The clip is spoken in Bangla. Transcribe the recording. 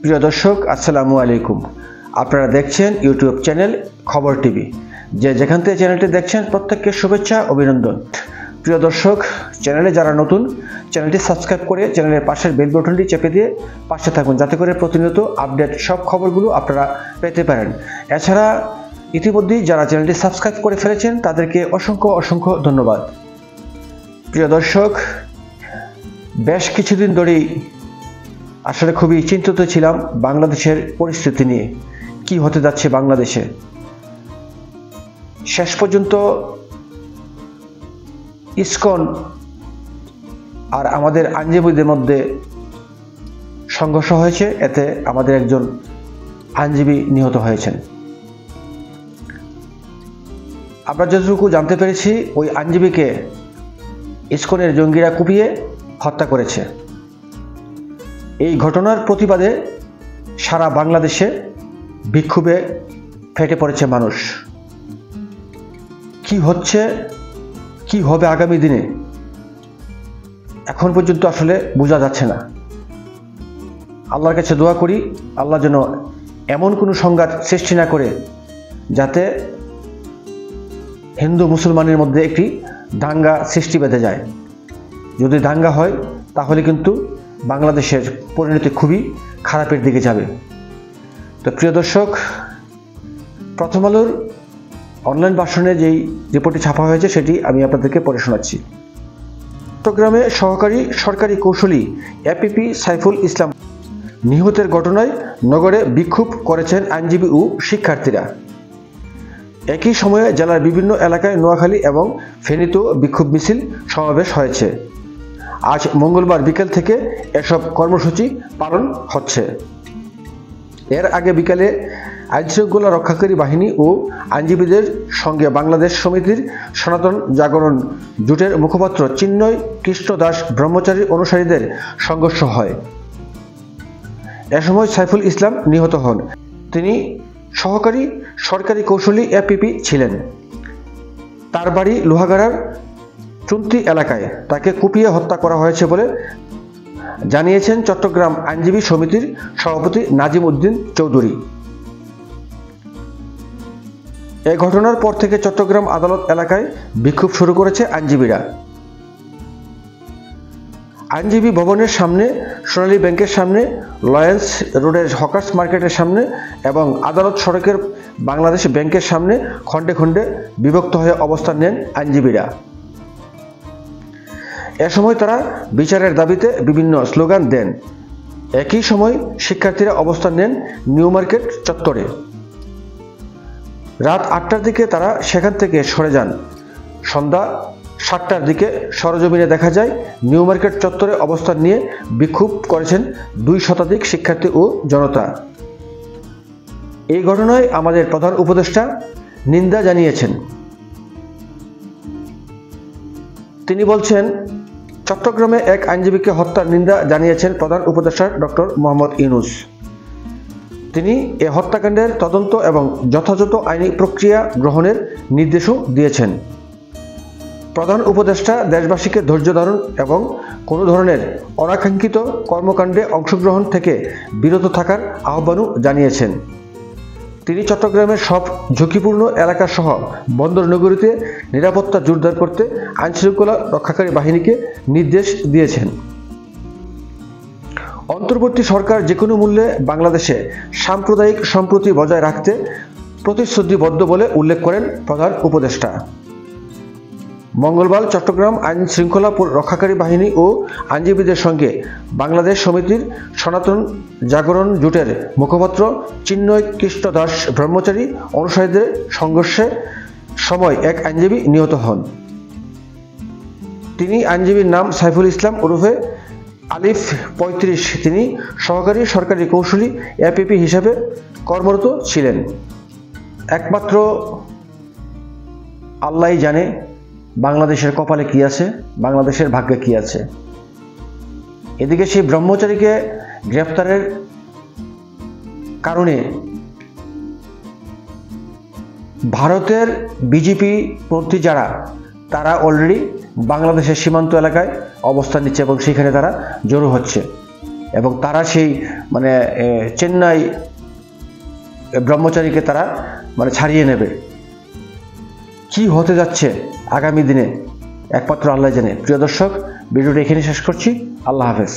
প্রিয় দর্শক, আসসালামু আলাইকুম। আপনারা দেখছেন ইউটিউব চ্যানেল খবর টিভি। যেখান থেকে চ্যানেলটি দেখছেন প্রত্যেককে শুভেচ্ছা, অভিনন্দন। প্রিয় দর্শক, চ্যানেলে যারা নতুন, চ্যানেলটি সাবস্ক্রাইব করে চ্যানেলের পাশের বেল বাটনটি চেপে দিয়ে পাশে থাকুন, যাতে করে প্রতিনিয়ত আপডেট সব খবরগুলো আপনারা পেতে পারেন। এছাড়া ইতিমধ্যেই যারা চ্যানেলটি সাবস্ক্রাইব করে ফেলেছেন তাদেরকে অসংখ্য ধন্যবাদ। প্রিয় দর্শক, বেশ কিছুদিন ধরেই আসলে খুবই চিন্তিত ছিলাম বাংলাদেশের পরিস্থিতি নিয়ে, কি হতে যাচ্ছে বাংলাদেশে। শেষ পর্যন্ত ইসকন আর আমাদের আইনজীবীদের মধ্যে সংঘর্ষ হয়েছে, এতে আমাদের একজন আইনজীবী নিহত হয়েছেন। আমরা যতটুকু জানতে পেরেছি, ওই আইনজীবীকে ইসকনের জঙ্গিরা কুপিয়ে হত্যা করেছে। এই ঘটনার প্রতিবাদে সারা বাংলাদেশে বিক্ষোভে ফেটে পড়েছে মানুষ। কি হচ্ছে, কি হবে আগামী দিনে, এখন পর্যন্ত আসলে বোঝা যাচ্ছে না। আল্লাহর কাছে দোয়া করি, আল্লাহ যেন এমন কোনো সংঘাত সৃষ্টি না করে যাতে হিন্দু মুসলমানের মধ্যে একটি দাঙ্গা সৃষ্টি বেঁধে যায়। যদি দাঙ্গা হয় তাহলে কিন্তু বাংলাদেশের পরিণতি খুবই খারাপের দিকে যাবে। তো প্রিয় দর্শক, প্রথম আলোর অনলাইন ভার্সনে যেই রিপোর্টটি ছাপা হয়েছে সেটি আমি আপনাদেরকে পড়ে শোনাচ্ছি। চট্টগ্রামে সহকারী সরকারি কৌশলী এপিপি সাইফুল ইসলাম নিহতের ঘটনায় নগরে বিক্ষোভ করেছেন আইনজীবী ও শিক্ষার্থীরা। একই সময়ে জেলার বিভিন্ন এলাকায় নোয়াখালী এবং ফেনীতেও বিক্ষোভ মিছিল সমাবেশ হয়েছে। আজ মঙ্গলবার বিকেল থেকে এসব কর্মসূচি পালন হচ্ছে। এর আগে বিকালে আইনশৃঙ্খলা রক্ষাকারী বাহিনী ও আইনজীবীদের সঙ্গে বাংলাদেশ সমিতির সনাতন জাগরণ জোটের মুখপাত্র চিন্ময় কৃষ্ণ দাস ব্রহ্মচারী অনুসারীদের সংঘর্ষ হয়। এ সময় সাইফুল ইসলাম নিহত হন। তিনি সহকারী সরকারি কৌশলী এপিপি ছিলেন। তার বাড়ি লোহাগাড়ার চুন্তি এলাকায়। তাকে কুপিয়ে হত্যা করা হয়েছে বলে জানিয়েছেন চট্টগ্রাম আইনজীবী সমিতির সভাপতি নাজিম উদ্দিন চৌধুরী। এই ঘটনার পর থেকে চট্টগ্রাম আদালত এলাকায় বিক্ষোভ শুরু করেছে আইনজীবীরা। আইনজীবী ভবনের সামনে, সোনালী ব্যাংকের সামনে, লয়েন্স রোডের হকার্স মার্কেটের সামনে এবং আদালত সড়কের বাংলাদেশ ব্যাংকের সামনে খণ্ডে খণ্ডে বিভক্ত হয়ে অবস্থান নেন আইনজীবীরা। এ সময় তারা বিচারের দাবিতে বিভিন্ন স্লোগান দেন। একই সময় শিক্ষার্থীরা অবস্থান নেন নিউ মার্কেট চত্বরে। রাত 8টার দিকে তারা সেখান থেকে সরে যান। সন্ধ্যা 7টার দিকে সরজমিনে দেখা যায় নিউ মার্কেট চত্বরে অবস্থান নিয়ে বিক্ষোভ করেছেন 2 শতাধিক শিক্ষার্থী ও জনতা। এই ঘটনায় আমাদের প্রধান উপদেষ্টা নিন্দা জানিয়েছেন। তিনি বলছেন, চট্টগ্রামে এক আইনজীবীকে হত্যার নিন্দা জানিয়েছেন প্রধান উপদেষ্টা ডক্টর মোহাম্মদ ইউনূস। তিনি এ হত্যাকাণ্ডের তদন্ত এবং যথাযথ আইনি প্রক্রিয়া গ্রহণের নির্দেশও দিয়েছেন। প্রধান উপদেষ্টা দেশবাসীকে ধৈর্য ধারণ এবং কোনো ধরনের অনাকাঙ্ক্ষিত কর্মকাণ্ডে অংশগ্রহণ থেকে বিরত থাকার আহ্বানও জানিয়েছেন। তিনি চট্টগ্রামের সব ঝুঁকিপূর্ণ এলাকাসহ বন্দর নগরীতে নিরাপত্তা জোরদার করতে আইনশৃঙ্খলা রক্ষাকারী বাহিনীকে নির্দেশ দিয়েছেন। অন্তর্বর্তী সরকার যে কোনো মূল্যে বাংলাদেশে সাম্প্রদায়িক সম্প্রীতি বজায় রাখতে প্রতিশ্রুতিবদ্ধ বলে উল্লেখ করেন প্রধান উপদেষ্টা। মঙ্গলবার চট্টগ্রাম আইন শৃঙ্খলা রক্ষাকারী বাহিনী ও আইনজীবীদের সঙ্গে বাংলাদেশ সমিতির সনাতন জাগরণ জোটের মুখপাত্র চিন্ময় কৃষ্ণ দাস ব্রহ্মচারী অনুসারীদের সংঘর্ষের সময় এক আইনজীবী নিহত হন। তিনি আইনজীবীর নাম সাইফুল ইসলাম ওরফে আলিফ 35। তিনি সহকারী সরকারি কৌশলী এপিপি হিসাবে কর্মরত ছিলেন। একমাত্র আল্লাহই জানে বাংলাদেশের কপালে কি আছে, বাংলাদেশের ভাগ্যে কি আছে। এদিকে সেই ব্রহ্মচারীকে গ্রেফতারের কারণে ভারতের বিজেপি পন্থী যারা, তারা অলরেডি বাংলাদেশের সীমান্ত এলাকায় অবস্থান নিচ্ছে এবং সেখানে তারা জড়ো হচ্ছে। এবং তারা সেই মানে চেন্নাই ব্রহ্মচারীকে তারা মানে ছাড়িয়ে নেবে। কি হতে যাচ্ছে আগামী দিনে একমাত্র আল্লাহ জানে। প্রিয় দর্শক, ভিডিওটা এখানে শেষ করছি। আল্লাহ হাফেজ।